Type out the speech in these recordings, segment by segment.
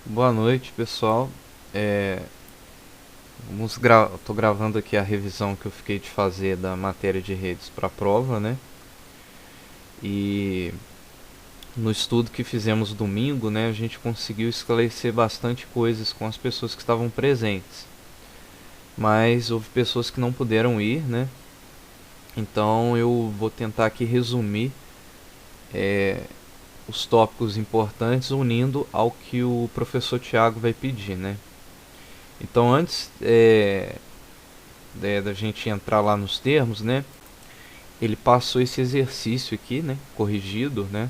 Boa noite, pessoal. É, Tô gravando aqui a revisão que eu fiquei de fazer da matéria de redes para a prova, né? E no estudo que fizemos domingo, né, a gente conseguiu esclarecer bastante coisas com as pessoas que estavam presentes. Mas houve pessoas que não puderam ir, né? Então eu vou tentar aqui resumir os tópicos importantes unindo ao que o professor Tiago vai pedir, né? Então antes da gente entrar lá nos termos, né? Ele passou esse exercício aqui, né, corrigido, né,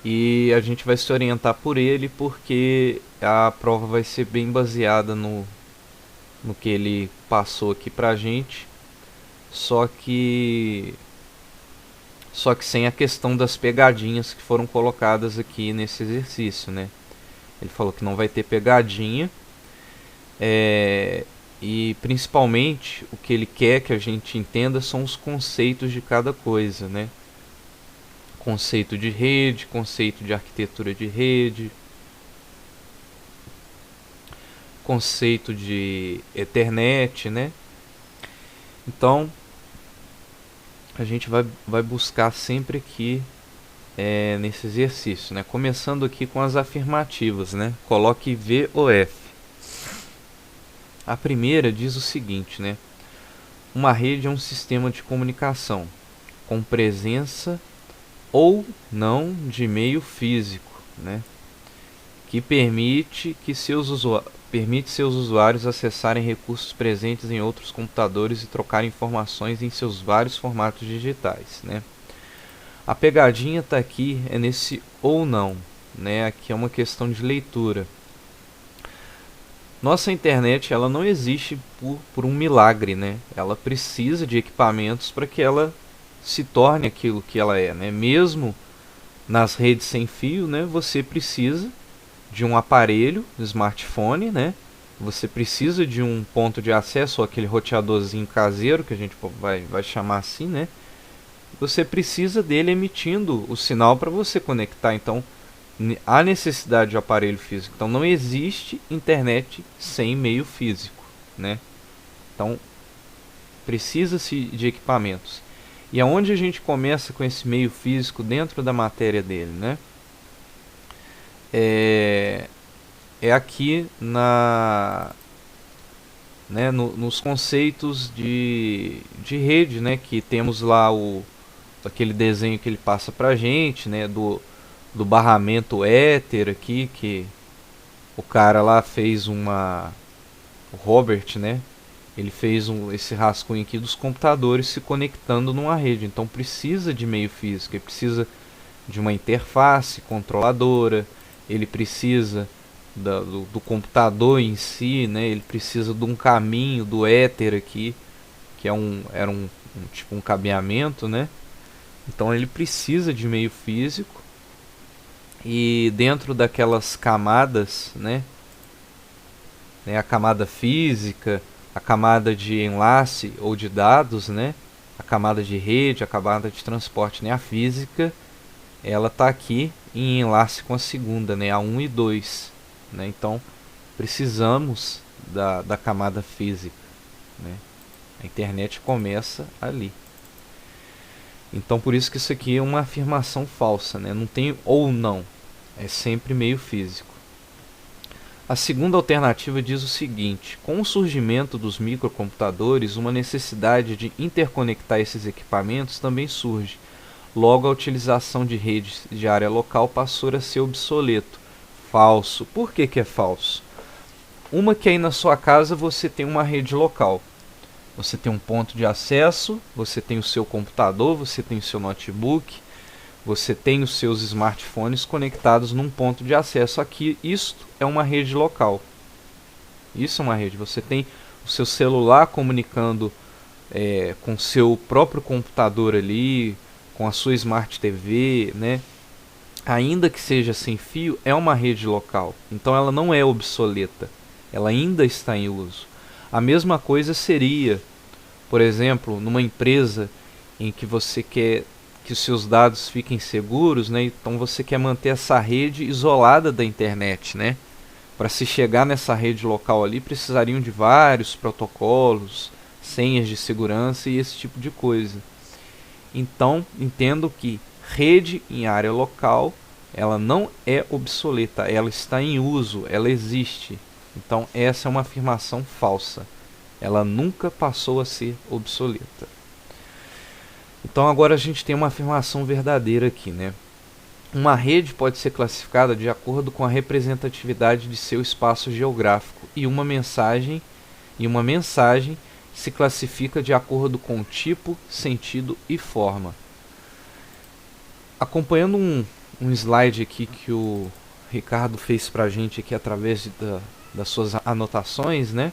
e a gente vai se orientar por ele porque a prova vai ser bem baseada no que ele passou aqui pra gente, só que só que sem a questão das pegadinhas que foram colocadas aqui nesse exercício, né? Ele falou que não vai ter pegadinha, é, e principalmente o que ele quer que a gente entenda são os conceitos de cada coisa, né? Conceito de rede, conceito de arquitetura de rede, conceito de Ethernet, né? Então a gente vai buscar sempre aqui nesse exercício, né? Começando aqui com as afirmativas, né? Coloque V ou F. A primeira diz o seguinte, né? Uma rede é um sistema de comunicação com presença ou não de meio físico, né? Que permite seus usuários acessarem recursos presentes em outros computadores e trocar informações em seus vários formatos digitais, né? A pegadinha está aqui é nesse ou não, né? Aqui é uma questão de leitura. Nossa internet ela não existe por um milagre, né? Ela precisa de equipamentos para que ela se torne aquilo que ela é, né? Mesmo nas redes sem fio, né? Você precisa de um aparelho, smartphone, né? Você precisa de um ponto de acesso, ou aquele roteadorzinho caseiro, que a gente vai chamar assim, né? Você precisa dele emitindo o sinal para você conectar. Então, há necessidade de aparelho físico. Então, não existe internet sem meio físico, né? Então, precisa-se de equipamentos. E aonde a gente começa com esse meio físico dentro da matéria dele, né? É, é aqui nos conceitos de rede, né, que temos lá aquele desenho que ele passa pra gente, né, do barramento éter aqui, que o cara lá fez o Robert, né, ele fez esse rascunho aqui dos computadores se conectando numa rede. Então precisa de meio físico, ele precisa de uma interface controladora, ele precisa do computador em si, né? Ele precisa de um caminho do éter aqui, que era tipo um cabeamento, né? Então ele precisa de meio físico e dentro daquelas camadas, né? A camada física, a camada de enlace ou de dados, né? A camada de rede, a camada de transporte, né? A física, ela está aqui em enlace com a segunda, né? A 1 e 2. Né? Então, precisamos da camada física. Né? A internet começa ali. Então, por isso que isso aqui é uma afirmação falsa. Né? Não tem ou não. É sempre meio físico. A segunda alternativa diz o seguinte: com o surgimento dos microcomputadores, uma necessidade de interconectar esses equipamentos também surge. Logo, a utilização de redes de área local passou a ser obsoleto. Falso. Por que é falso? Uma que aí na sua casa você tem uma rede local. Você tem um ponto de acesso, você tem o seu computador, você tem o seu notebook, você tem os seus smartphones conectados num ponto de acesso. Aqui, isto é uma rede local. Isso é uma rede. Você tem o seu celular comunicando com o seu próprio computador ali, com a sua Smart TV, né? Ainda que seja sem fio, é uma rede local. Então ela não é obsoleta. Ela ainda está em uso. A mesma coisa seria, por exemplo, numa empresa em que você quer que os seus dados fiquem seguros, né? Então você quer manter essa rede isolada da internet, né? Para se chegar nessa rede local ali, precisariam de vários protocolos, senhas de segurança e esse tipo de coisa. Então, entendo que rede em área local, ela não é obsoleta, ela está em uso, ela existe. Então, essa é uma afirmação falsa. Ela nunca passou a ser obsoleta. Então, agora a gente tem uma afirmação verdadeira aqui, né? Uma rede pode ser classificada de acordo com a representatividade de seu espaço geográfico e uma mensagem se classifica de acordo com tipo, sentido e forma. Acompanhando um slide aqui que o Ricardo fez para a gente aqui através das suas anotações, né?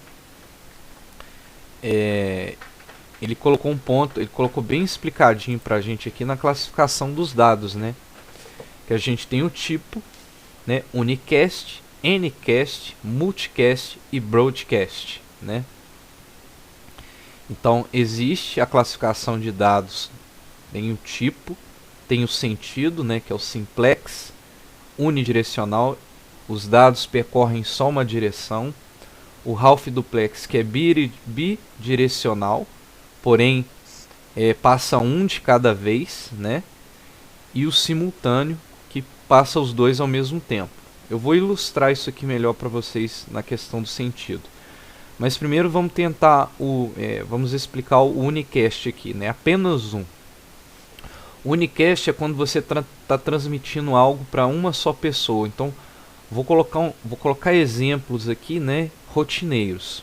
Ele colocou um ponto, ele colocou bem explicadinho para a gente aqui na classificação dos dados, né? Que a gente tem o tipo, né? Unicast, Ncast, Multicast e Broadcast, né? Então existe a classificação de dados, tem o tipo, tem o sentido, né? Que é o simplex, unidirecional, os dados percorrem só uma direção. O half duplex, que é bidirecional, porém passa um de cada vez, né? E o simultâneo, que passa os dois ao mesmo tempo. Eu vou ilustrar isso aqui melhor para vocês na questão do sentido. Mas primeiro vamos tentar vamos explicar o unicast aqui, né? Apenas um. O unicast é quando você está transmitindo algo para uma só pessoa. Então vou colocar exemplos aqui, né? Rotineiros.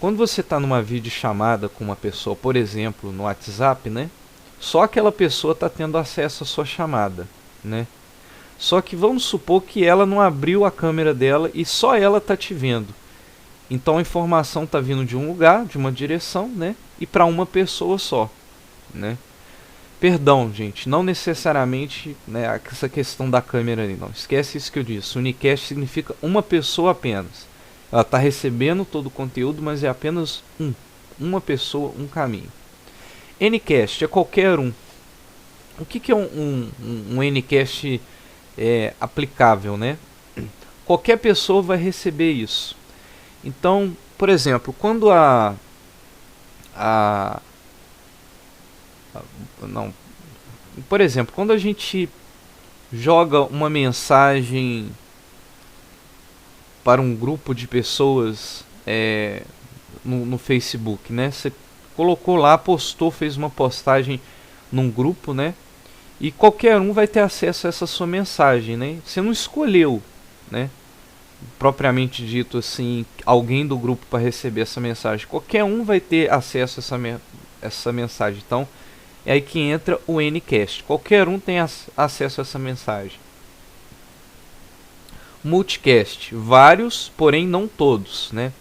Quando você está numa videochamada com uma pessoa, por exemplo, no WhatsApp, né? Só aquela pessoa está tendo acesso à sua chamada, né? Só que vamos supor que ela não abriu a câmera dela e só ela está te vendo. Então a informação está vindo de um lugar, de uma direção, né? E para uma pessoa só, né? Perdão, gente, não necessariamente, né, essa questão da câmera ali, não. Esquece isso que eu disse. Unicast significa uma pessoa apenas. Ela está recebendo todo o conteúdo, mas é apenas uma pessoa, um caminho. Ncast é qualquer um. O que é um Ncast aplicável, né? Qualquer pessoa vai receber isso. Então, por exemplo, quando quando a gente joga uma mensagem para um grupo de pessoas no Facebook, né? Você colocou lá, postou, fez uma postagem num grupo, né? E qualquer um vai ter acesso a essa sua mensagem, né? Você não escolheu, né? Propriamente dito assim, alguém do grupo para receber essa mensagem. Qualquer um vai ter acesso a essa mensagem. Então, é aí que entra o Ncast. Qualquer um tem acesso a essa mensagem. Multicast, vários, porém não todos, né?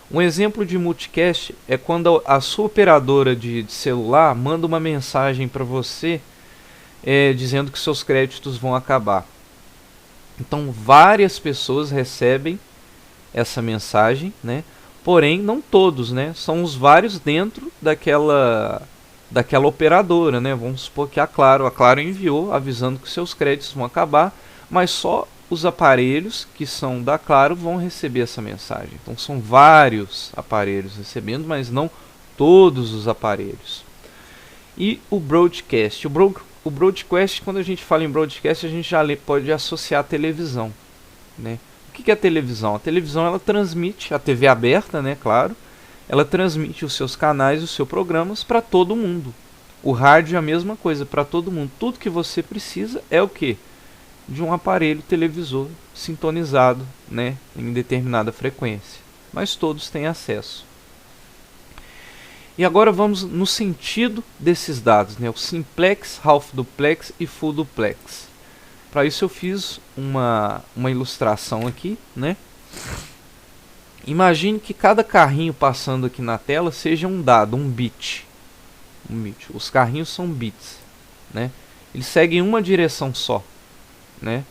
Um exemplo de multicast é quando a sua operadora de celular manda uma mensagem para você dizendo que seus créditos vão acabar. Então várias pessoas recebem essa mensagem, né? Porém não todos, né? São os vários dentro daquela operadora, né? Vamos supor que a Claro enviou avisando que seus créditos vão acabar, mas só os aparelhos que são da Claro vão receber essa mensagem. Então são vários aparelhos recebendo, mas não todos os aparelhos. E o broadcast. O broadcast, quando a gente fala em broadcast, a gente já pode associar a televisão, né? O que é a televisão? A televisão, ela transmite, a TV aberta, né, claro, ela transmite os seus canais, os seus programas para todo mundo. O rádio é a mesma coisa, para todo mundo. Tudo que você precisa é o quê? De um aparelho televisor sintonizado, né, em determinada frequência. Mas todos têm acesso. E agora vamos no sentido desses dados, né? O simplex, half duplex e full duplex. Para isso eu fiz uma ilustração aqui, né? Imagine que cada carrinho passando aqui na tela seja um dado, um bit. Os carrinhos são bits, né? Eles seguem uma direção só, né?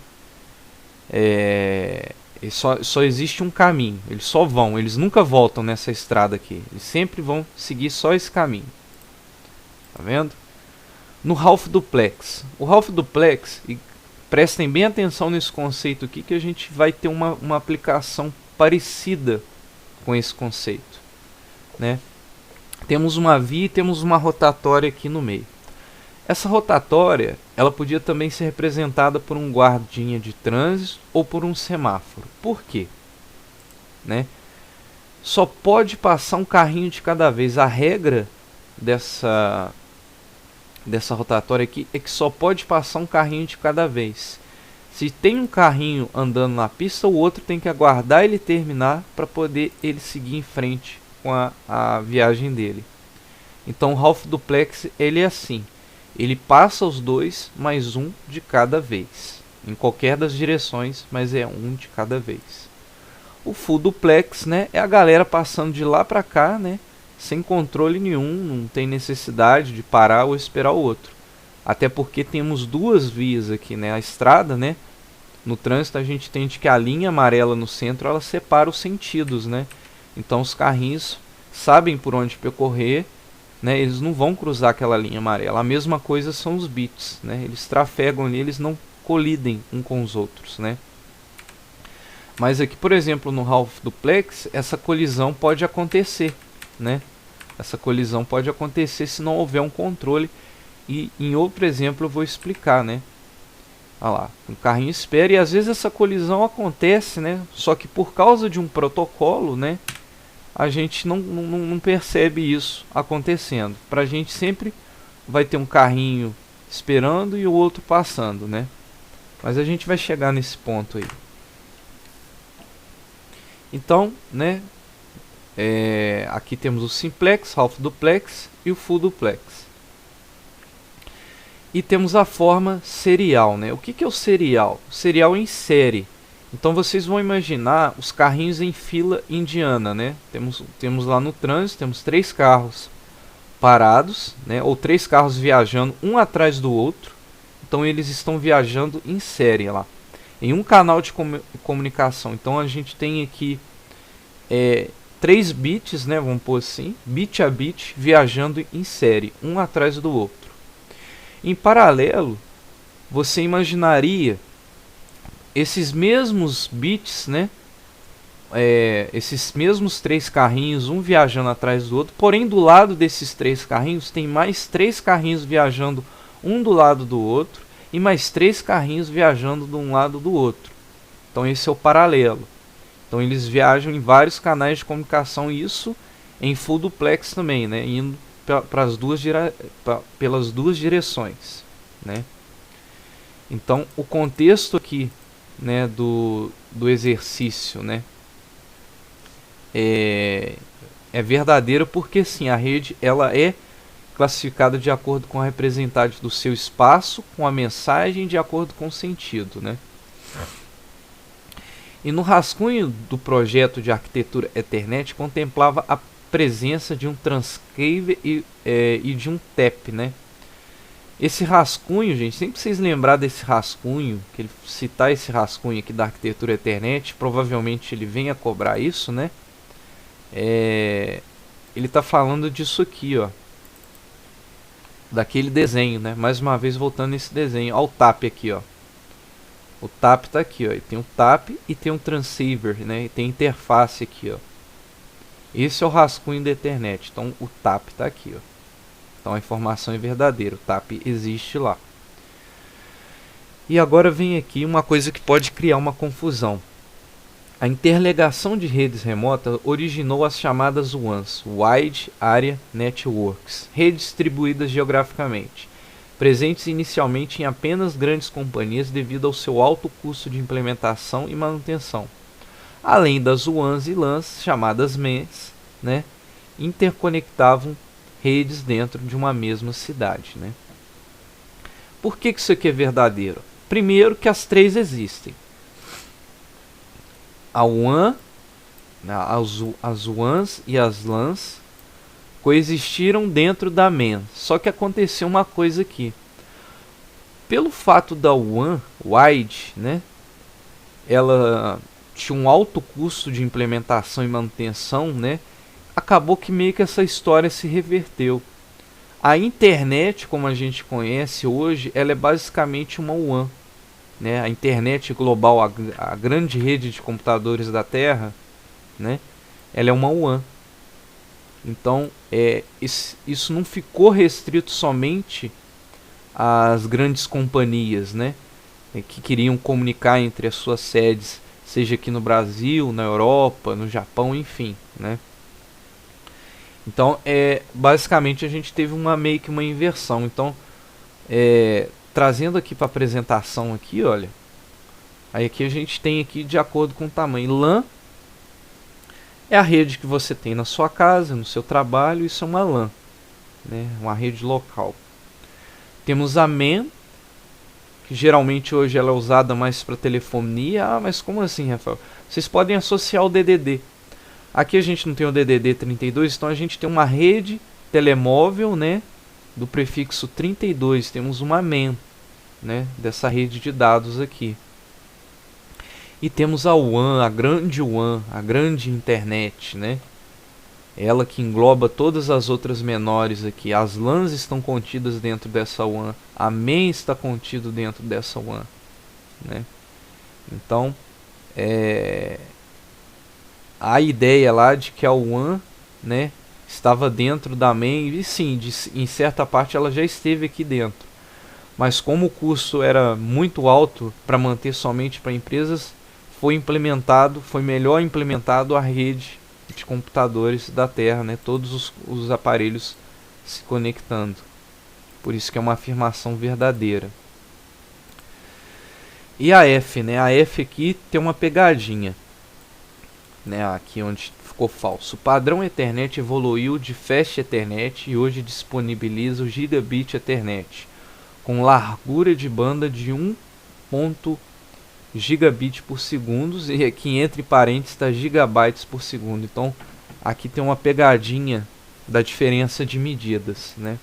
Só existe um caminho. Eles só vão, eles nunca voltam nessa estrada aqui. Eles sempre vão seguir só esse caminho. Tá vendo? no Half Duplex. O Half Duplex, e prestem bem atenção nesse conceito aqui, que a gente vai ter uma aplicação parecida com esse conceito, né? Temos uma via e temos uma rotatória aqui no meio. Essa rotatória, ela podia também ser representada por um guardinha de trânsito ou por um semáforo. Por quê? Né? Só pode passar um carrinho de cada vez. A regra dessa rotatória aqui é que só pode passar um carrinho de cada vez. Se tem um carrinho andando na pista, o outro tem que aguardar ele terminar para poder ele seguir em frente com a viagem dele. Então o Half Duplex ele é assim, ele passa os dois mais um de cada vez, em qualquer das direções, mas é um de cada vez. O Full Duplex, né, é a galera passando de lá para cá, né, sem controle nenhum, não tem necessidade de parar ou esperar o outro. Até porque temos duas vias aqui, né, a estrada, né, no trânsito a gente entende que a linha amarela no centro ela separa os sentidos, né. Então os carrinhos sabem por onde percorrer, né, eles não vão cruzar aquela linha amarela. A mesma coisa são os bits, né, eles trafegam ali, eles não colidem um com os outros, né. Mas aqui, por exemplo, no Half Duplex, essa colisão pode acontecer, né. Essa colisão pode acontecer se não houver um controle. E em outro exemplo eu vou explicar, né. Olha lá, o carrinho espera e às vezes essa colisão acontece, né, só que por causa de um protocolo, né, a gente não percebe isso acontecendo. Pra gente sempre vai ter um carrinho esperando e o outro passando, né. Mas a gente vai chegar nesse ponto aí. Então, né, aqui temos o Simplex, Half Duplex e o Full Duplex. E temos a forma serial, né? O que é o serial? O serial é em série. Então vocês vão imaginar os carrinhos em fila indiana, né? Temos lá no trânsito, temos 3 carros parados, né? Ou 3 carros viajando um atrás do outro. Então eles estão viajando em série lá, em um canal de comunicação. Então a gente tem aqui 3 bits, né? Vamos pôr assim, bit a bit, viajando em série, um atrás do outro. Em paralelo, você imaginaria esses mesmos bits, né? Esses mesmos 3 carrinhos, um viajando atrás do outro, porém do lado desses 3 carrinhos tem mais 3 carrinhos viajando um do lado do outro e mais 3 carrinhos viajando de um lado do outro. Então esse é o paralelo. Então eles viajam em vários canais de comunicação, isso em full duplex também, né? Indo pelas duas direções, né? Então o contexto aqui, né, do exercício, né, é verdadeiro porque sim, a rede ela é classificada de acordo com a representante do seu espaço, com a mensagem, de acordo com o sentido, né? E no rascunho do projeto de arquitetura Ethernet contemplava a presença de um transceiver e de um TAP, né? Esse rascunho, gente, sempre vocês lembrar desse rascunho, que ele citar esse rascunho aqui da arquitetura Ethernet, provavelmente ele venha cobrar isso, né? Ele está falando disso aqui, ó, daquele desenho, né? Mais uma vez voltando nesse desenho, ó, o TAP aqui, ó. O TAP está aqui, ó. E tem um TAP e tem um transceiver, né? E tem interface aqui, ó. Esse é o rascunho da Ethernet. Então o TAP está aqui, ó. Então a informação é verdadeira, o TAP existe lá. E agora vem aqui uma coisa que pode criar uma confusão. A interligação de redes remotas originou as chamadas WANs, Wide Area Networks, redes distribuídas geograficamente, presentes inicialmente em apenas grandes companhias devido ao seu alto custo de implementação e manutenção. Além das WANs e LANs, chamadas MES, né, interconectavam redes dentro de uma mesma cidade, né? Por que isso aqui é verdadeiro? Primeiro que as 3 existem. A WAN, as WANs e as LANs coexistiram dentro da MAN. Só que aconteceu uma coisa aqui. Pelo fato da WAN, Wide, né, ela tinha um alto custo de implementação e manutenção, né, acabou que meio que essa história se reverteu. A internet, como a gente conhece hoje, ela é basicamente uma WAN, né? A internet global, a grande rede de computadores da Terra, né? Ela é uma WAN. Então, isso não ficou restrito somente às grandes companhias, né? Que queriam comunicar entre as suas sedes, seja aqui no Brasil, na Europa, no Japão, enfim, né? Então, basicamente a gente teve meio que uma inversão. Então, trazendo aqui para a apresentação aqui, olha, aí aqui a gente tem aqui de acordo com o tamanho. LAN é a rede que você tem na sua casa, no seu trabalho, isso é uma LAN, né? Uma rede local. Temos a MAN, que geralmente hoje ela é usada mais para telefonia. Ah, mas como assim, Rafael? Vocês podem associar o DDD. Aqui a gente não tem o DDD 32, então a gente tem uma rede telemóvel, né, do prefixo 32. Temos uma MAN, né, dessa rede de dados aqui. E temos a WAN, a grande internet, né? Ela que engloba todas as outras menores aqui. As LANs estão contidas dentro dessa WAN. A MAN está contido dentro dessa WAN, né? Então, a ideia lá de que a WAN, né, estava dentro da MAN, e sim, em certa parte ela já esteve aqui dentro. Mas como o custo era muito alto para manter somente para empresas, foi melhor implementado a rede de computadores da Terra, né? Todos os aparelhos se conectando. Por isso que é uma afirmação verdadeira. E a F, né? A F aqui tem uma pegadinha, né? Aqui onde ficou falso. O padrão Ethernet evoluiu de Fast Ethernet e hoje disponibiliza o Gigabit Ethernet, com largura de banda de 1 gigabit por segundo, e aqui entre parênteses está gigabytes por segundo. Então aqui tem uma pegadinha da diferença de medidas, né?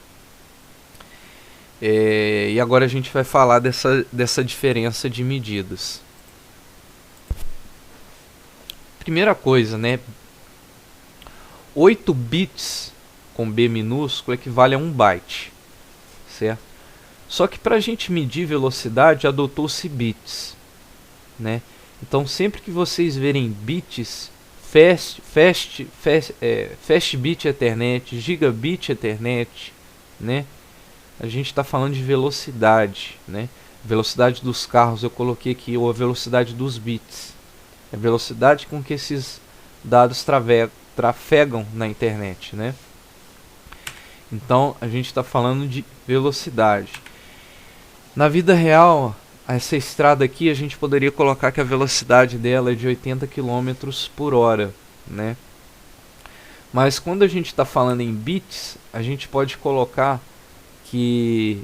E agora a gente vai falar dessa diferença de medidas. Primeira coisa, né? 8 bits com B minúsculo equivale a 1 byte, certo? Só que para a gente medir velocidade adotou-se bits, né? Então sempre que vocês verem bits, fast bit Ethernet, gigabit Ethernet, né? A gente está falando de velocidade, né? Velocidade dos carros eu coloquei aqui, ou a velocidade dos bits, a velocidade com que esses dados trafegam na internet, né? Então a gente está falando de velocidade. Na vida real, essa estrada aqui a gente poderia colocar que a velocidade dela é de 80 km por hora, né? Mas quando a gente está falando em bits, a gente pode colocar que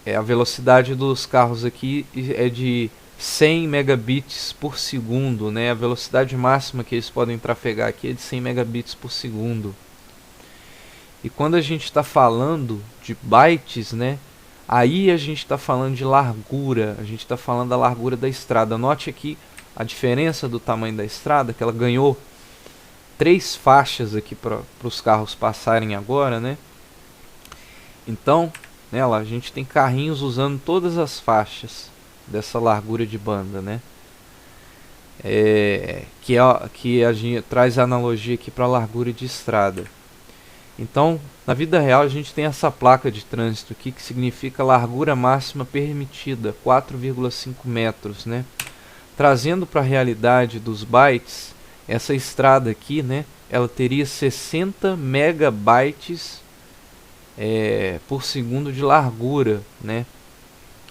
a velocidade dos carros aqui é de 100 megabits por segundo, né? A velocidade máxima que eles podem trafegar aqui é de 100 megabits por segundo. E quando a gente está falando de bytes, né? Aí a gente está falando de largura, a gente está falando da largura da estrada. Note aqui a diferença do tamanho da estrada, que ela ganhou 3 faixas aqui para os carros passarem agora, né? Então, nela a gente tem carrinhos usando todas as faixas dessa largura de banda, né? Que a gente traz a analogia aqui para a largura de estrada. Então, na vida real a gente tem essa placa de trânsito aqui que significa largura máxima permitida, 4,5 metros, né? Trazendo para a realidade dos bytes, essa estrada aqui, né, ela teria 60 megabytes por segundo de largura, né?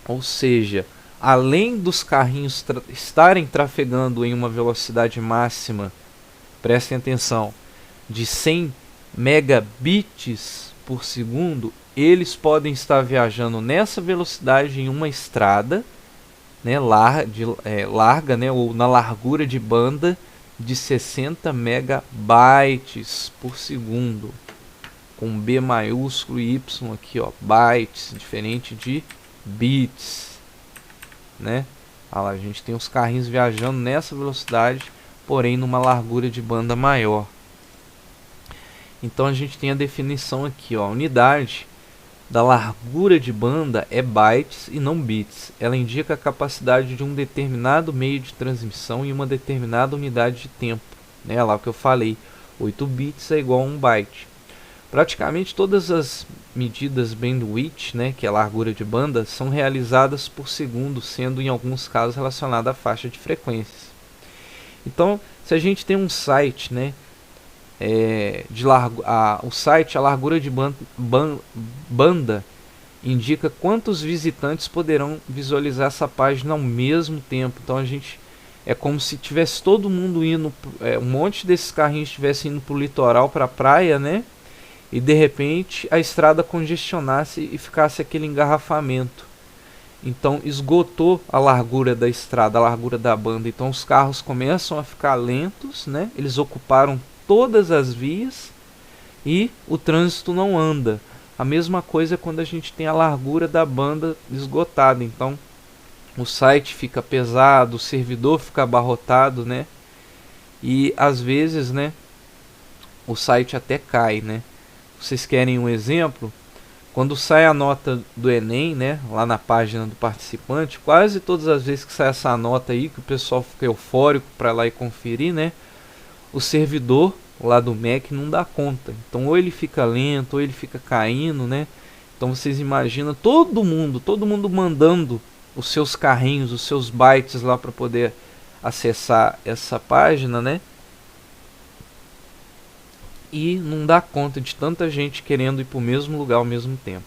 Ou seja, além dos carrinhos estarem trafegando em uma velocidade máxima, prestem atenção, de 100 megabits por segundo, eles podem estar viajando nessa velocidade em uma estrada, né, larga, né, ou na largura de banda de 60 megabytes por segundo, com B maiúsculo e Y aqui, ó, bytes, diferente de bits, né? Olha lá, a gente tem os carrinhos viajando nessa velocidade, porém numa largura de banda maior. Então a gente tem a definição aqui, ó, unidade da largura de banda é bytes e não bits. Ela indica a capacidade de um determinado meio de transmissão em uma determinada unidade de tempo, né? Lá o que eu falei, 8 bits é igual a 1 byte. Praticamente todas as medidas bandwidth, né, que é a largura de banda, são realizadas por segundo, sendo em alguns casos relacionada à faixa de frequências. Então, se a gente tem um site, né, o site, a largura de banda indica quantos visitantes poderão visualizar essa página ao mesmo tempo. Então a gente é como se tivesse todo mundo indo, um monte desses carrinhos estivesse indo para o litoral, para a praia, né? E de repente a estrada congestionasse e ficasse aquele engarrafamento. Então esgotou a largura da estrada, a largura da banda. Então os carros começam a ficar lentos, né? Eles ocuparam todas as vias e o trânsito não anda. A mesma coisa é quando a gente tem a largura da banda esgotada. Então o site fica pesado, o servidor fica abarrotado, né? E às vezes, né, o site até cai, né? Vocês querem um exemplo? Quando sai a nota do Enem, né, lá na página do participante, quase todas as vezes que sai essa nota aí, que o pessoal fica eufórico para lá e conferir, né, o servidor lá do Mac não dá conta. Então ou ele fica lento, ou ele fica caindo, né? Então vocês imaginam todo mundo mandando os seus carrinhos, os seus bytes lá para poder acessar essa página, né? E não dá conta de tanta gente querendo ir para o mesmo lugar ao mesmo tempo.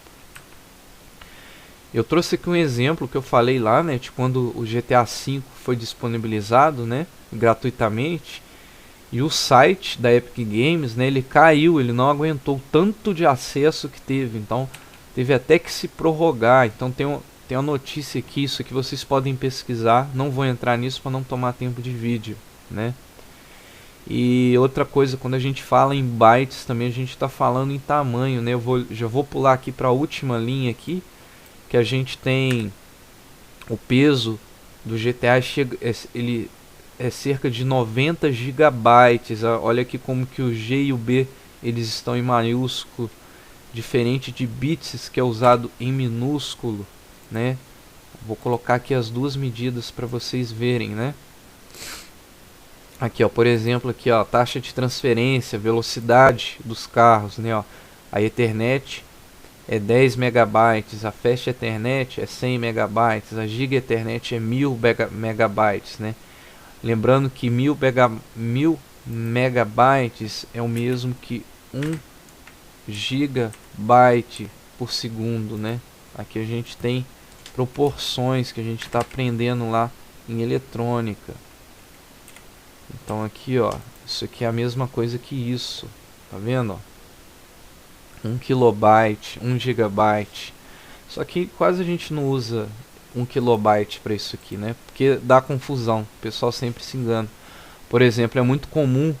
Eu trouxe aqui um exemplo que eu falei lá, né, de quando o GTA V foi disponibilizado, né, gratuitamente, e o site da Epic Games, né, ele caiu, ele não aguentou tanto de acesso que teve, então teve até que se prorrogar. Então tem uma notícia aqui, isso que vocês podem pesquisar, não vou entrar nisso para não tomar tempo de vídeo, né. E outra coisa, quando a gente fala em bytes também a gente está falando em tamanho, né? Já vou pular aqui para a última linha aqui, que a gente tem o peso do GTA, ele é cerca de 90 gigabytes. Olha aqui como que o G e o B eles estão em maiúsculo, diferente de bits que é usado em minúsculo, né? Vou colocar aqui as duas medidas para vocês verem, né? Aqui, ó, por exemplo, aqui, ó, taxa de transferência, velocidade dos carros, né, ó. A Ethernet é 10 megabytes, a Fast Ethernet é 100 megabytes, a Giga Ethernet é 1000 megabytes, né? Lembrando que 1000 megabytes é o mesmo que 1 gigabyte por segundo, né? Aqui a gente tem proporções que a gente está aprendendo lá em eletrônica. Então aqui, ó, isso aqui é a mesma coisa que isso, tá vendo, ó? 1 kilobyte, 1 gigabyte. Só que quase a gente não usa 1 kilobyte para isso aqui, né? Porque dá confusão, o pessoal sempre se engana. Por exemplo, é muito comum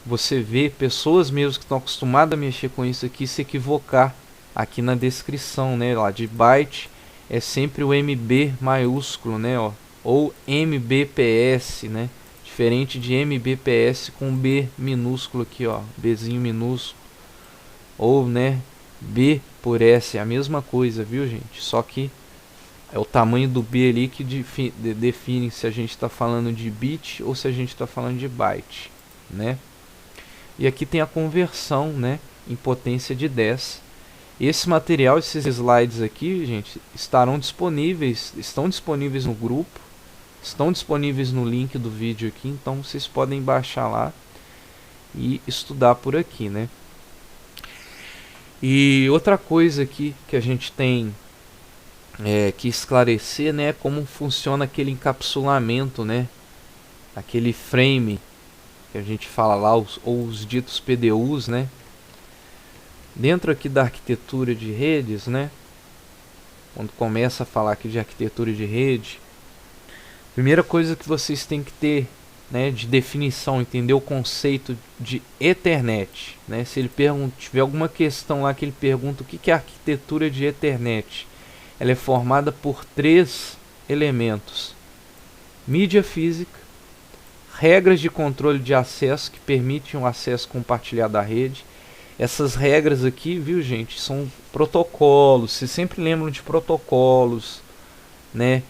você ver pessoas mesmo que estão acostumadas a mexer com isso aqui se equivocar aqui na descrição, né? Lá de byte é sempre o MB maiúsculo, né? Ó, ou MBPS, né? Diferente de MBPS com B minúsculo aqui, ó, Bzinho minúsculo, ou, né, B por S, é a mesma coisa, viu, gente? Só que é o tamanho do B ali que define se a gente está falando de bit ou se a gente está falando de byte, né? E aqui tem a conversão, né, em potência de 10. Esse material, esses slides aqui, gente, estão disponíveis no grupo. Estão disponíveis no link do vídeo aqui, então vocês podem baixar lá e estudar por aqui, né? E outra coisa aqui que a gente tem que esclarecer, né, é como funciona aquele encapsulamento, né? Aquele frame que a gente fala lá, ou os ditos PDUs, né? Dentro aqui da arquitetura de redes, né? Quando começa a falar aqui de arquitetura de rede, primeira coisa que vocês têm que ter, né, de definição, entender o conceito de Ethernet, né? Se ele tiver alguma questão lá que ele pergunta o que é a arquitetura de Ethernet, ela é formada por 3 elementos: mídia física, regras de controle de acesso que permitem o acesso compartilhado à rede. Essas regras aqui, viu, gente, são protocolos, vocês sempre lembram de protocolos, né?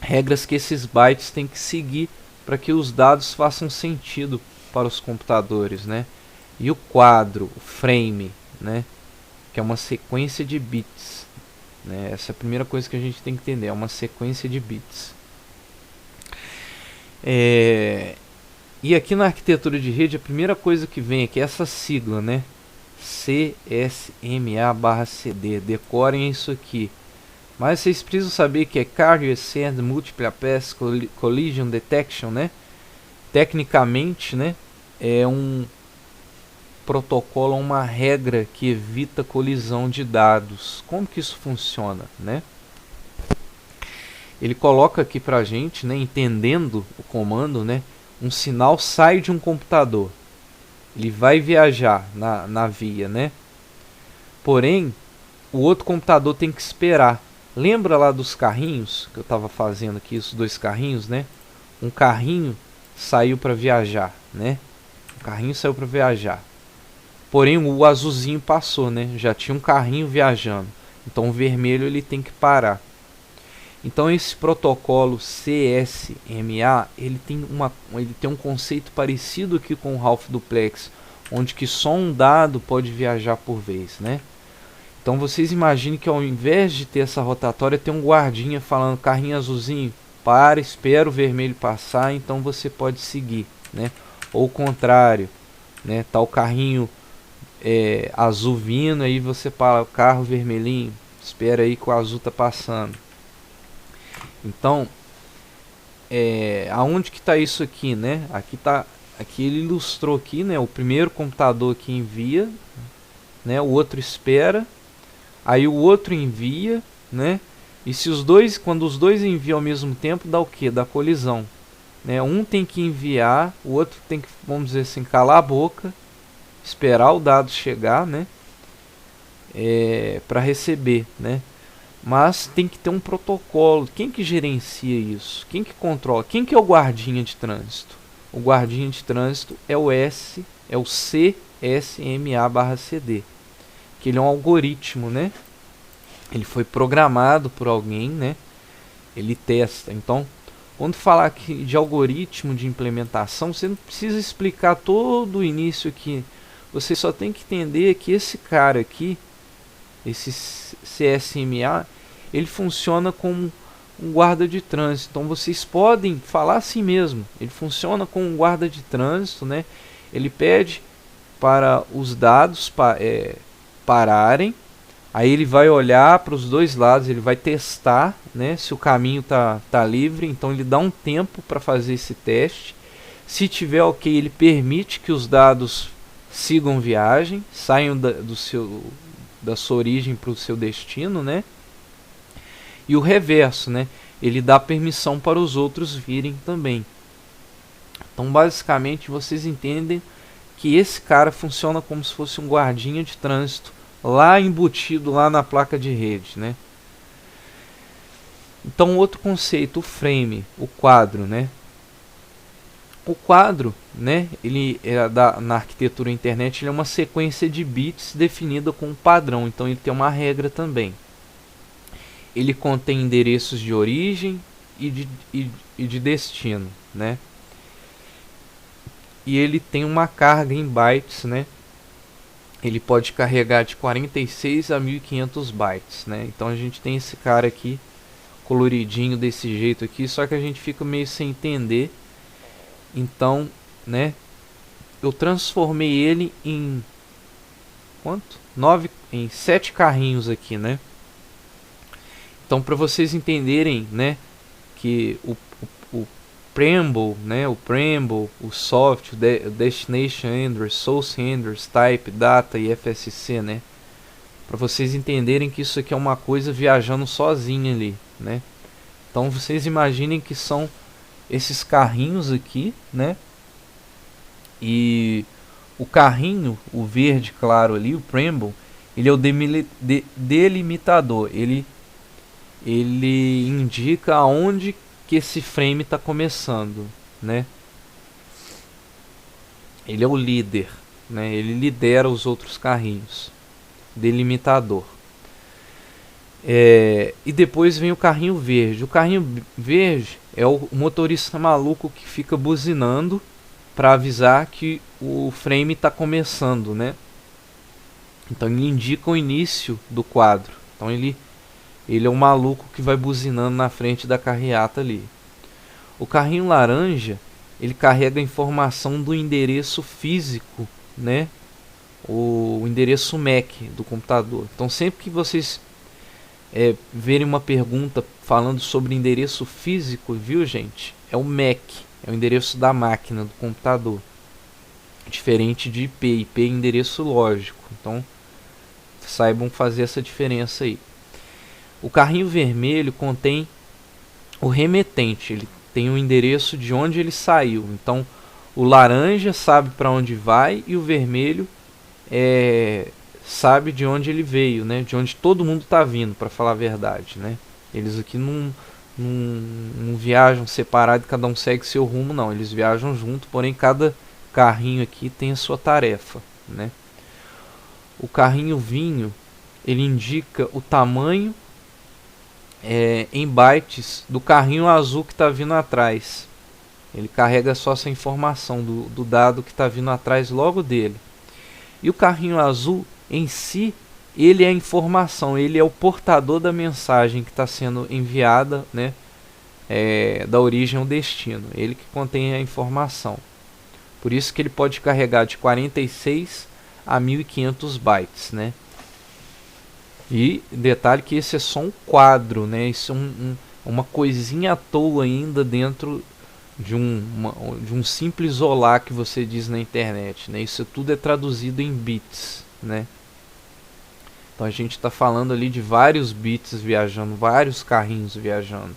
Regras que esses bytes têm que seguir para que os dados façam sentido para os computadores, né? E o quadro, o frame, né? Que é uma sequência de bits, né? Essa é a primeira coisa que a gente tem que entender, é uma sequência de bits. E aqui na arquitetura de rede, a primeira coisa que vem aqui é essa sigla, né? CSMA/CD. Decorem isso aqui. Mas vocês precisam saber que é Carrier Send Multiple Path Collision Detection, né? Tecnicamente, né? É um protocolo, uma regra que evita colisão de dados. Como que isso funciona, né? Ele coloca aqui pra gente, né, entendendo o comando, né, um sinal sai de um computador. Ele vai viajar na via, né? Porém, o outro computador tem que esperar. Lembra lá dos carrinhos que eu estava fazendo aqui, os dois carrinhos, né? Um carrinho saiu para viajar, né? Um carrinho saiu para viajar. Porém, o azulzinho passou, né? Já tinha um carrinho viajando. Então, o vermelho ele tem que parar. Então, esse protocolo CSMA, ele tem um conceito parecido aqui com o Half Duplex, onde que só um dado pode viajar por vez, né? Então, vocês imaginem que ao invés de ter essa rotatória, tem um guardinha falando, carrinho azulzinho, para, espera o vermelho passar, então você pode seguir, né? Ou o contrário, né? Tá o carrinho azul vindo, aí você para o carro vermelhinho, espera aí que o azul tá passando. Então, aonde que está isso aqui, né? Aqui ele ilustrou aqui, né? O primeiro computador que envia, né? O outro espera, aí o outro envia, né? E se quando os dois enviam ao mesmo tempo, dá o que? Dá colisão, né? Um tem que enviar, o outro tem que, vamos dizer assim, calar a boca, esperar o dado chegar, né? Para receber, né? Mas tem que ter um protocolo. Quem que gerencia isso? Quem que controla? Quem que é o guardinha de trânsito? O guardinha de trânsito é o CSMA/CD, que ele é um algoritmo, né? Ele foi programado por alguém, né? Ele testa. Então, quando falar aqui de algoritmo de implementação, você não precisa explicar todo o início aqui. Você só tem que entender que esse cara aqui, esse CSMA, ele funciona como um guarda de trânsito. Então vocês podem falar assim mesmo. Ele funciona como um guarda de trânsito, né? Ele pede para os dados pararem. Aí ele vai olhar para os dois lados, ele vai testar, né, se o caminho tá livre. Então ele dá um tempo para fazer esse teste. Se tiver ok, ele permite que os dados sigam viagem, saiam da sua origem para o seu destino, né? E o reverso, né? Ele dá permissão para os outros virem também. Então, basicamente, vocês entendem que esse cara funciona como se fosse um guardinha de trânsito lá embutido lá na placa de rede, né? Então, outro conceito, o frame, o quadro, né? O quadro, né, ele na arquitetura internet, ele é uma sequência de bits definida com um padrão. Então ele tem uma regra também. Ele contém endereços de origem e de destino, né? E ele tem uma carga em bytes, né? Ele pode carregar de 46 a 1500 bytes, né? Então a gente tem esse cara aqui coloridinho desse jeito aqui, só que a gente fica meio sem entender. Então, né, eu transformei ele em quanto? 7 carrinhos aqui, né? Então, para vocês entenderem, né, que o preamble, né, o soft, o destination handler, source handlers, type, data e FSC, né? Para vocês entenderem que isso aqui é uma coisa viajando sozinha ali, né? Então, vocês imaginem que são esses carrinhos aqui, né? E o carrinho, o verde claro ali, o preamble, ele é o delimitador. Ele indica aonde que esse frame está começando, né? Ele é o líder, né? Ele lidera os outros carrinhos. delimitador. E depois vem o carrinho verde. O carrinho verde é o motorista maluco que fica buzinando para avisar que o frame está começando, né? Então ele indica o início do quadro. Então ele é o maluco que vai buzinando na frente da carreata ali. O carrinho laranja, ele carrega a informação do endereço físico, né? O endereço MAC do computador. Então sempre que vocês verem uma pergunta falando sobre endereço físico, viu, gente? É o MAC, é o endereço da máquina, do computador. Diferente de IP. IP é endereço lógico. Então saibam fazer essa diferença aí. O carrinho vermelho contém o remetente, ele tem o endereço de onde ele saiu. Então o laranja sabe para onde vai e o vermelho sabe de onde ele veio, né? De onde todo mundo está vindo, para falar a verdade, né? Eles aqui não viajam separado e cada um segue seu rumo, não. Eles viajam junto, porém cada carrinho aqui tem a sua tarefa, né? O carrinho vinho, ele indica o tamanho em bytes do carrinho azul que está vindo atrás. Ele carrega só essa informação do dado que está vindo atrás logo dele. E o carrinho azul em si, ele é a informação, ele é o portador da mensagem que está sendo enviada, né, da origem ao destino. Ele que contém a informação. Por isso que ele pode carregar de 46 a 1500 bytes, né? E detalhe que esse é só um quadro, né? Isso é uma coisinha à toa ainda dentro de um simples olá que você diz na internet, né? Isso tudo é traduzido em bits, né? Então a gente está falando ali de vários bits viajando, vários carrinhos viajando.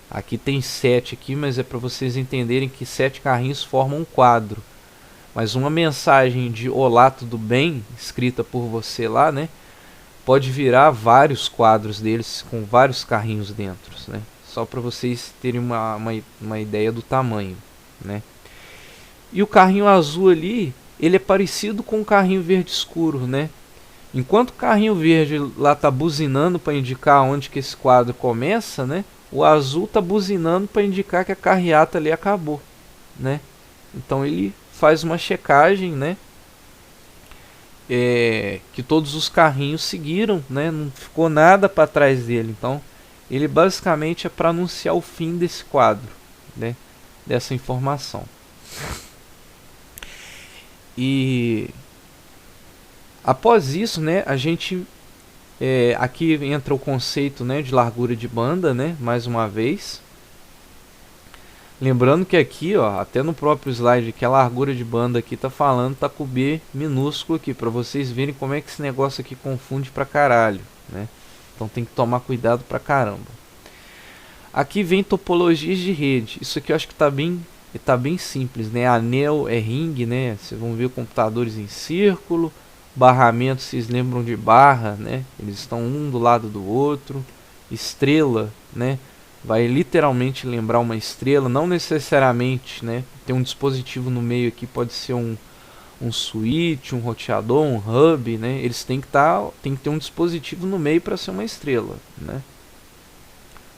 Aqui tem 7 aqui, mas é para vocês entenderem que 7 carrinhos formam um quadro. Mas uma mensagem de olá, tudo bem, escrita por você lá, né? Pode virar vários quadros deles com vários carrinhos dentro, né? Só para vocês terem uma ideia do tamanho, né? E o carrinho azul ali, ele é parecido com o carrinho verde escuro, né? Enquanto o carrinho verde lá tá buzinando para indicar onde que esse quadro começa, né? O azul tá buzinando para indicar que a carreata ali acabou, né? Então ele faz uma checagem, né? Que todos os carrinhos seguiram, né? Não ficou nada para trás dele. Então ele basicamente é para anunciar o fim desse quadro, né? Dessa informação. E após isso, né, a gente aqui entra o conceito, né, de largura de banda, né, mais uma vez. Lembrando que aqui, ó, até no próprio slide que a largura de banda aqui tá falando, tá com B minúsculo aqui, para vocês verem como é que esse negócio aqui confunde pra caralho, né? Então tem que tomar cuidado pra caramba. Aqui vem topologias de rede. Isso aqui eu acho que tá bem simples, né? Anel é ring, né? Vocês vão ver computadores em círculo. Barramento, vocês lembram de barra, né? Eles estão um do lado do outro. Estrela, né? Vai literalmente lembrar uma estrela, não necessariamente, né? Tem um dispositivo no meio aqui, pode ser um switch, um roteador, um hub, né? Eles têm que ter um dispositivo no meio para ser uma estrela, né?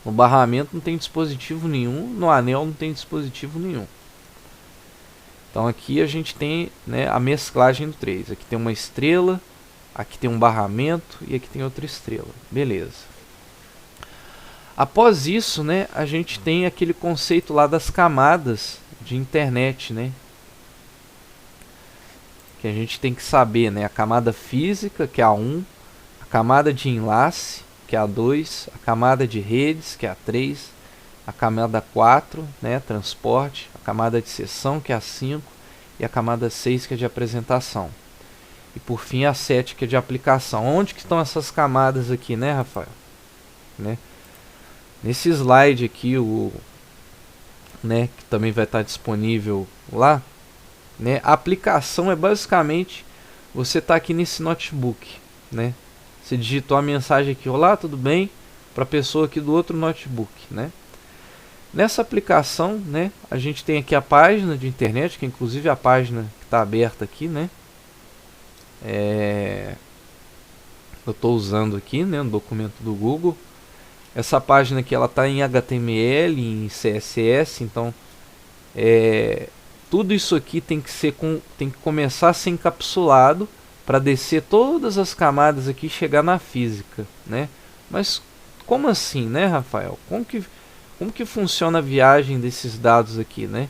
No barramento não tem dispositivo nenhum, no anel não tem dispositivo nenhum. Então aqui a gente tem, né, a mesclagem do 3. Aqui tem uma estrela, aqui tem um barramento e aqui tem outra estrela. Beleza. Após isso, né, a gente tem aquele conceito lá das camadas de internet, né? Que a gente tem que saber, né? A camada física, que é a 1, a camada de enlace, que é a 2, a camada de redes, que é a 3, a camada 4, né, transporte, a camada de seção, que é a 5, e a camada 6, que é de apresentação. E por fim a 7, que é de aplicação. Onde que estão essas camadas aqui, né, Rafael? Né? Nesse slide aqui, né, que também vai estar disponível lá, né, a aplicação é basicamente você tá aqui nesse notebook, né? Você digitou a mensagem aqui, olá, tudo bem? Para a pessoa aqui do outro notebook, né? Nessa aplicação, né, a gente tem aqui a página de internet, que é inclusive a página que está aberta aqui, né? eu estou usando aqui, né, no documento do Google. Essa página aqui ela está em HTML, em CSS, então tudo isso aqui tem que começar a ser encapsulado para descer todas as camadas aqui e chegar na física, né? Mas como assim, né, Rafael? Como que funciona a viagem desses dados aqui, né?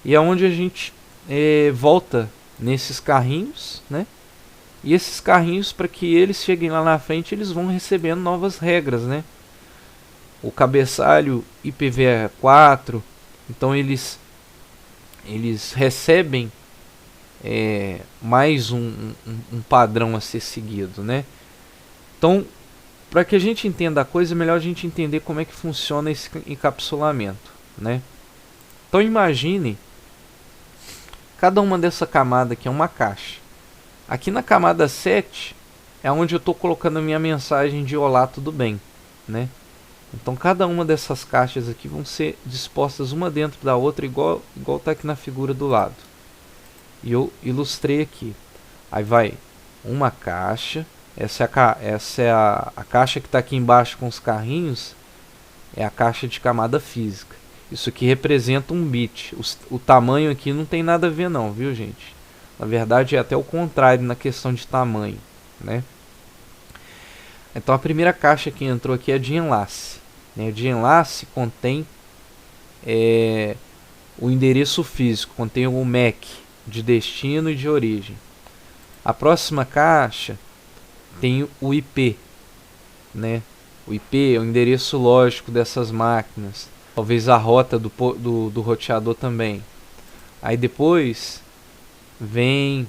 E é onde a gente volta nesses carrinhos, né? E esses carrinhos, para que eles cheguem lá na frente, eles vão recebendo novas regras, né? O cabeçalho IPv4, então eles recebem mais um padrão a ser seguido, né? Então, para que a gente entenda a coisa, é melhor a gente entender como é que funciona esse encapsulamento, né? Então imagine cada uma dessa camada aqui é uma caixa. Aqui na camada 7 é onde eu estou colocando a minha mensagem de olá, tudo bem, né? Então cada uma dessas caixas aqui vão ser dispostas uma dentro da outra, igual está aqui na figura do lado. E eu ilustrei aqui. Aí vai uma caixa. Essa é a caixa que está aqui embaixo com os carrinhos. É a caixa de camada física. Isso aqui representa um bit. O tamanho aqui não tem nada a ver não, viu, gente? Na verdade é até o contrário na questão de tamanho, né? Então a primeira caixa que entrou aqui é de enlace. O de enlace contém o endereço físico, contém o MAC de destino e de origem. A próxima caixa tem o IP, né? O IP é o endereço lógico dessas máquinas, talvez a rota do roteador também. Aí depois vem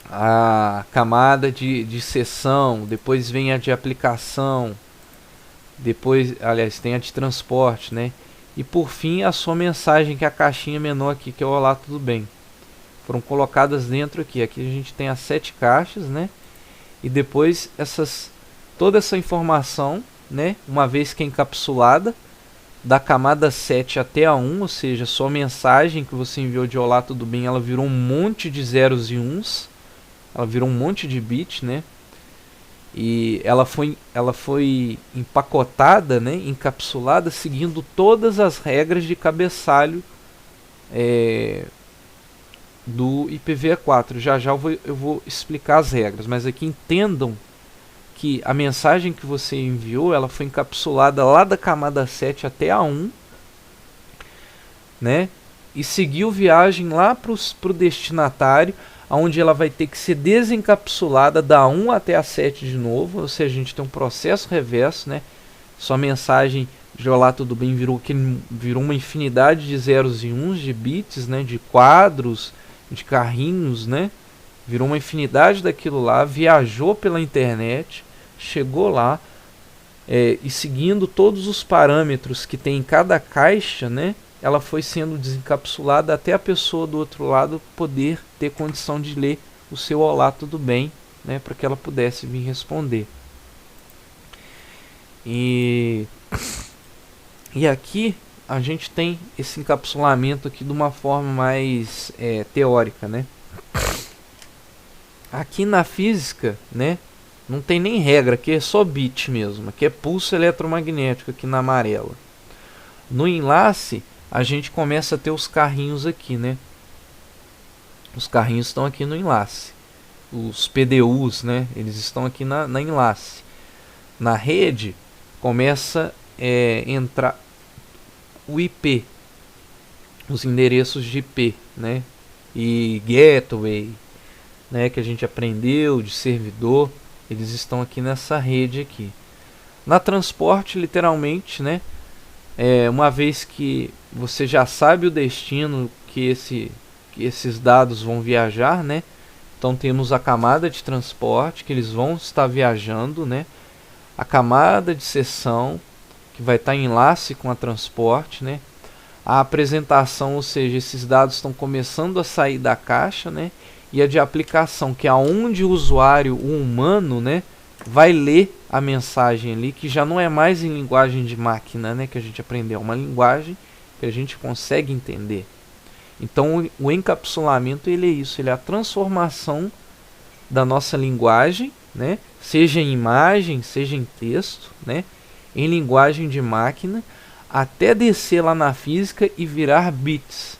a camada de seção, depois vem a de aplicação, depois, aliás, tem a de transporte, né? E por fim a sua mensagem, que é a caixinha menor aqui, que é o olá, tudo bem. Foram colocadas dentro aqui. Aqui a gente tem as 7 caixas, né? E depois toda essa informação, né, uma vez que é encapsulada, da camada 7 até a 1, ou seja, sua mensagem que você enviou de olá, tudo bem, ela virou um monte de zeros e uns, ela virou um monte de bits, né? E ela foi empacotada, né, encapsulada, seguindo todas as regras de cabeçalho do IPv4. Já eu vou explicar as regras, mas aqui entendam que a mensagem que você enviou, ela foi encapsulada lá da camada 7 até a 1, né? E seguiu viagem lá para o destinatário, onde ela vai ter que ser desencapsulada da 1 até a 7 de novo, ou seja, a gente tem um processo reverso, né? Sua mensagem de olá, tudo bem, virou uma infinidade de zeros e uns, de bits, né? De quadros, de carrinhos, né? Virou uma infinidade daquilo lá, viajou pela internet, chegou lá, e seguindo todos os parâmetros que tem em cada caixa, né? Ela foi sendo desencapsulada até a pessoa do outro lado poder ter condição de ler o seu olá, tudo bem, né? Para que ela pudesse vir responder. E aqui a gente tem esse encapsulamento aqui de uma forma mais teórica, né? Aqui na física, né, não tem nem regra, aqui é só bit mesmo, aqui é pulso eletromagnético aqui na amarela. No enlace a gente começa a ter os carrinhos aqui, né? Os carrinhos estão aqui no enlace. Os PDUs, né, eles estão aqui na enlace. Na rede começa a entrar o IP, os endereços de IP, né? E gateway, né, que a gente aprendeu de servidor, eles estão aqui nessa rede aqui. Na transporte, literalmente, né, uma vez que você já sabe o destino que esses dados vão viajar, né, então temos a camada de transporte que eles vão estar viajando, né, a camada de seção que vai estar em enlace com a transporte, né, a apresentação, ou seja, esses dados estão começando a sair da caixa, né, e a de aplicação, que é onde o usuário, o humano, né, vai ler a mensagem ali, que já não é mais em linguagem de máquina, né, que a gente aprendeu, é uma linguagem que a gente consegue entender. Então o encapsulamento, ele é isso, ele é a transformação da nossa linguagem, né? Seja em imagem, seja em texto, né? Em linguagem de máquina, até descer lá na física e virar bits,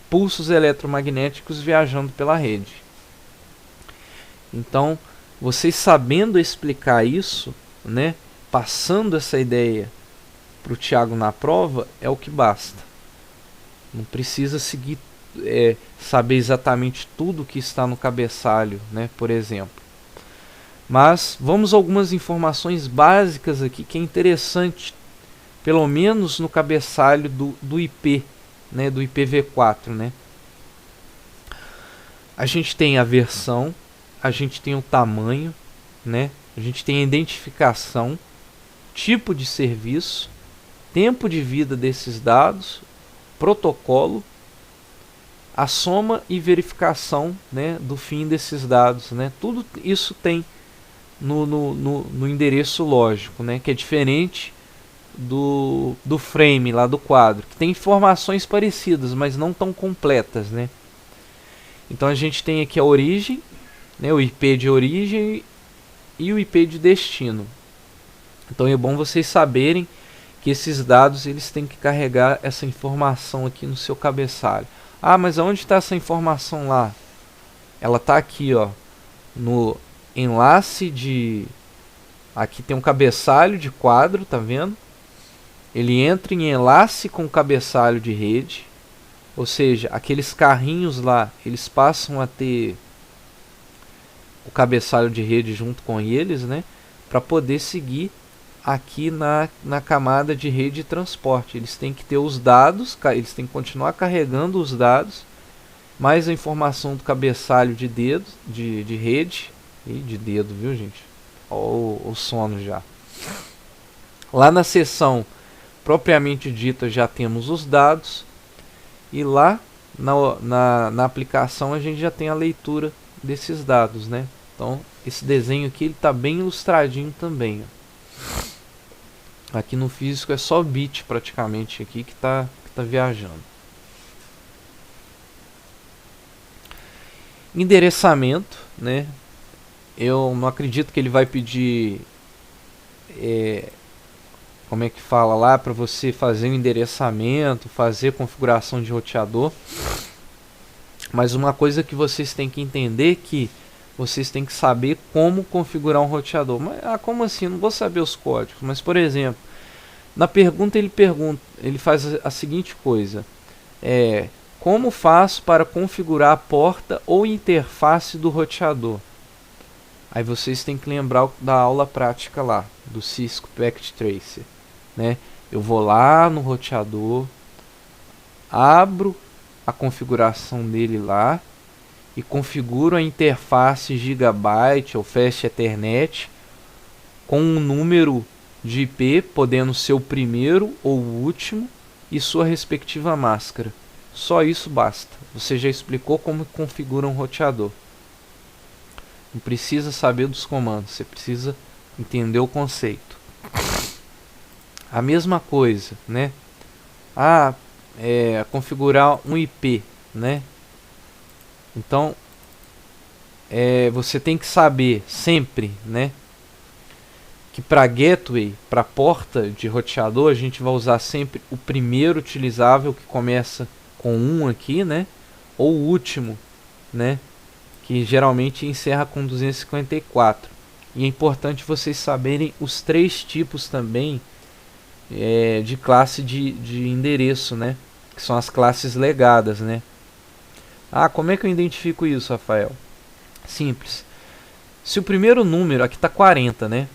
pulsos eletromagnéticos viajando pela rede. Então, vocês sabendo explicar isso, né, passando essa ideia para o Thiago na prova, é o que basta. Não precisa seguir, saber exatamente tudo que está no cabeçalho, né, por exemplo. Mas vamos a algumas informações básicas aqui que é interessante, pelo menos no cabeçalho do IP, né, do IPv4, né? A gente tem a versão, a gente tem o tamanho, né? A gente tem a identificação, tipo de serviço, tempo de vida desses dados, protocolo, a soma e verificação, né, do fim desses dados, né? Tudo isso tem no endereço lógico, né, que é diferente do frame lá do quadro, que tem informações parecidas, mas não tão completas, né? Então a gente tem aqui a origem, né, o IP de origem e o IP de destino. Então é bom vocês saberem que esses dados eles têm que carregar essa informação aqui no seu cabeçalho. Ah, mas aonde está essa informação lá? Ela está aqui, ó, no enlace de... Aqui tem um cabeçalho de quadro, tá vendo? Ele entra em enlace com o cabeçalho de rede, ou seja, aqueles carrinhos lá, eles passam a ter o cabeçalho de rede junto com eles, né, para poder seguir aqui na camada de rede de transporte. Eles têm que ter os dados, eles têm que continuar carregando os dados, mais a informação do cabeçalho de dedo, de rede, e de dedo, viu gente? Olha o sono já. Lá na seção propriamente dita já temos os dados, e lá na aplicação a gente já tem a leitura desses dados, né? Então esse desenho aqui está bem ilustradinho também, ó. Aqui no físico é só bit praticamente aqui que tá viajando. Endereçamento, né? Eu não acredito que ele vai pedir como é que fala lá, para você fazer o endereçamento, fazer configuração de roteador. Mas uma coisa que vocês têm que entender é que vocês têm que saber como configurar um roteador. Mas, como assim? Não vou saber os códigos. Mas, por exemplo, na pergunta ele faz a seguinte coisa: como faço para configurar a porta ou interface do roteador? Aí vocês têm que lembrar da aula prática lá, do Cisco Packet Tracer, né? Eu vou lá no roteador, abro a configuração dele lá e configuro a interface Gigabyte ou Fast Ethernet com um número de IP, podendo ser o primeiro ou o último, e sua respectiva máscara. Só isso basta. Você já explicou como configura um roteador. Não precisa saber dos comandos, você precisa entender o conceito. A mesma coisa, né? Configurar um IP, né? Então, você tem que saber sempre, né, que para gateway, para porta de roteador, a gente vai usar sempre o primeiro utilizável, que começa com 1 aqui, né? Ou o último, né? Que geralmente encerra com 254. E é importante vocês saberem os 3 tipos também de classe de endereço, né? Que são as classes legadas, né? Como é que eu identifico isso, Rafael? Simples. Se o primeiro número, aqui está 40, né?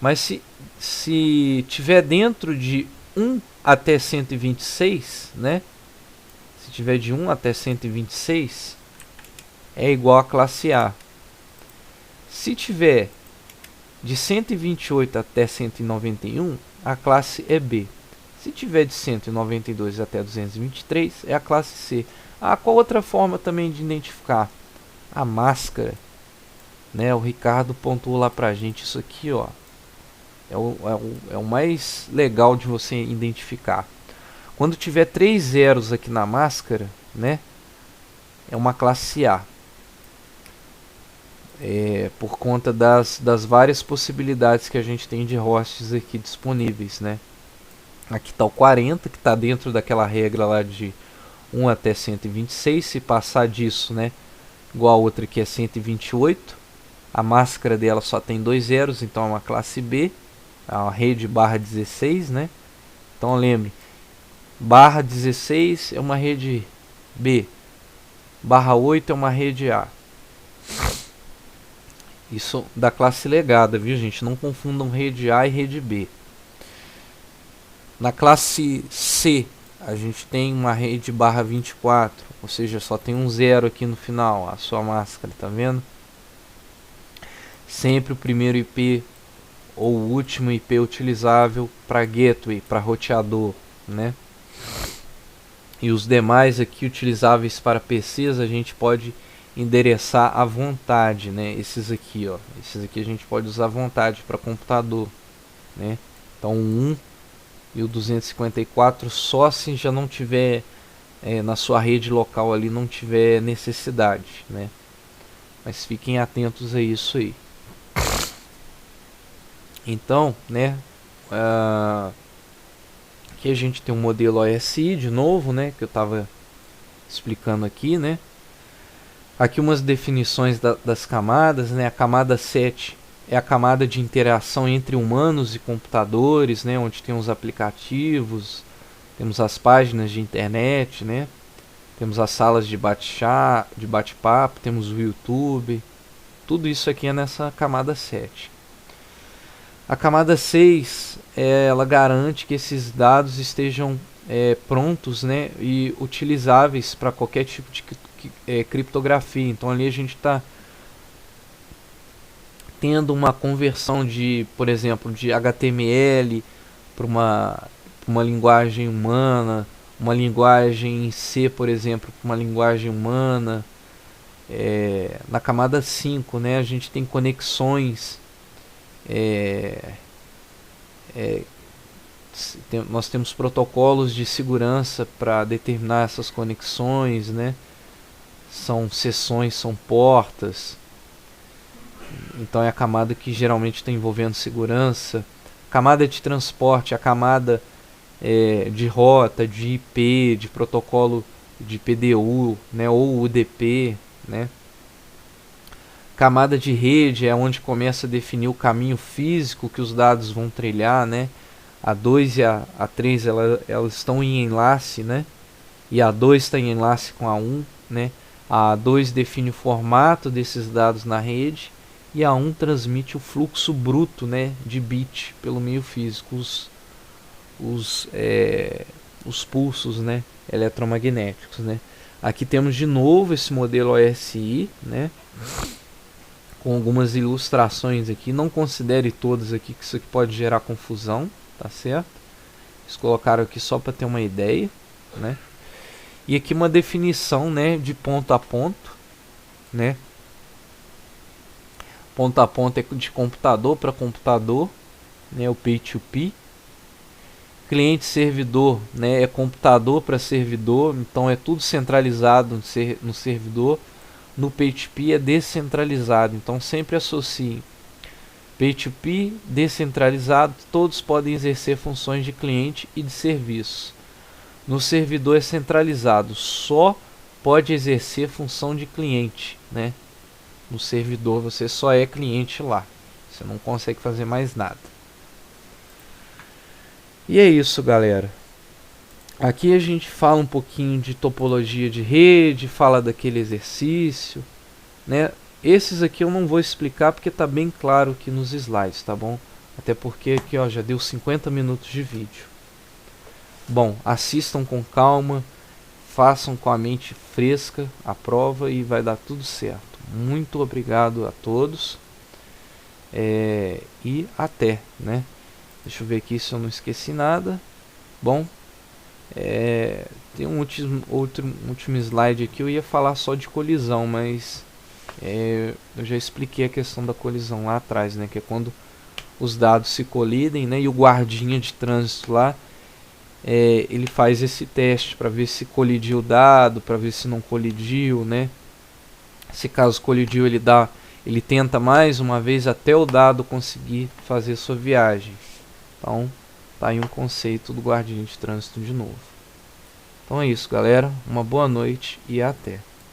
Mas se tiver dentro de 1 até 126, né? Se tiver de 1 até 126, é igual a classe A. Se tiver de 128 até 191, a classe é B. Se tiver de 192 até 223, é a classe C. Qual outra forma também de identificar? A máscara, né? O Ricardo pontuou lá pra gente isso aqui, ó. É o mais legal de você identificar. Quando tiver 3 zeros aqui na máscara, né? É uma classe A. por conta das várias possibilidades que a gente tem de hosts aqui disponíveis, né? Aqui está o 40, que está dentro daquela regra lá de 1 até 126. Se passar disso, né, igual a outra que é 128, a máscara dela só tem 2 zeros, então é uma classe B, é uma rede /16, né? Então lembre, /16 é uma rede B, /8 é uma rede A. Isso da classe legada, viu, gente? Não confundam rede A e rede B. Na classe C, a gente tem uma rede /24, ou seja, só tem um zero aqui no final, a sua máscara, tá vendo? Sempre o primeiro IP ou o último IP utilizável para gateway, para roteador, né? E os demais aqui utilizáveis para PCs a gente pode endereçar à vontade, né? Esses aqui, ó, esses aqui a gente pode usar à vontade para computador, né? Então o 1 e o 254 só se já não tiver na sua rede local ali, não tiver necessidade, né? Mas fiquem atentos a isso aí. Então, né, aqui a gente tem um modelo OSI de novo, né, que eu estava explicando aqui, né. Aqui umas definições das camadas, né. A camada 7 é a camada de interação entre humanos e computadores, né, onde tem os aplicativos, temos as páginas de internet, né, temos as salas de bate-papo, temos o YouTube, tudo isso aqui é nessa camada 7. A camada 6, ela garante que esses dados estejam prontos, né, e utilizáveis para qualquer tipo de criptografia. Então ali a gente está tendo uma conversão de, por exemplo, de HTML para uma linguagem humana, uma linguagem em C, por exemplo, para uma linguagem humana. Na camada 5, né, a gente tem conexões. Nós temos protocolos de segurança para determinar essas conexões, né? São seções, são portas. Então é a camada que geralmente está envolvendo segurança. Camada de transporte, a camada de rota, de IP, de protocolo de PDU, né? Ou UDP, né? Camada de rede é onde começa a definir o caminho físico que os dados vão trilhar, né? A 2 e a 3 elas estão em enlace, né? E a 2 está em enlace com a 1, né? A 2 define o formato desses dados na rede e a 1 transmite o fluxo bruto, né, de bit pelo meio físico, os pulsos, né, eletromagnéticos, né? Aqui temos de novo esse modelo OSI, né? Com algumas ilustrações aqui, não considere todas aqui, que isso aqui pode gerar confusão, tá certo? Eles colocaram aqui só para ter uma ideia, né? E aqui uma definição, né, de ponto a ponto, né? Ponto a ponto é de computador para computador, né, o P2P. Cliente servidor, né, é computador para servidor, então é tudo centralizado no servidor. No P2P é descentralizado, então sempre associe P2P, descentralizado, todos podem exercer funções de cliente e de serviço. No servidor é centralizado, só pode exercer função de cliente, né? No servidor você só é cliente lá, você não consegue fazer mais nada. E é isso, galera. Aqui a gente fala um pouquinho de topologia de rede, fala daquele exercício, né? Esses aqui eu não vou explicar porque está bem claro aqui nos slides, tá bom? Até porque aqui, ó, já deu 50 minutos de vídeo. Bom, assistam com calma, façam com a mente fresca a prova e vai dar tudo certo. Muito obrigado a todos e até, né? Deixa eu ver aqui se eu não esqueci nada. Bom, tem um último slide aqui, eu ia falar só de colisão, mas eu já expliquei a questão da colisão lá atrás, né? Que é quando os dados se colidem, né? E o guardinha de trânsito lá, ele faz esse teste para ver se colidiu o dado, para ver se não colidiu, né? Se caso colidiu, ele dá ele tenta mais uma vez até o dado conseguir fazer sua viagem. Então, tá aí um conceito do guardinha de trânsito de novo. Então é isso, galera. Uma boa noite e até.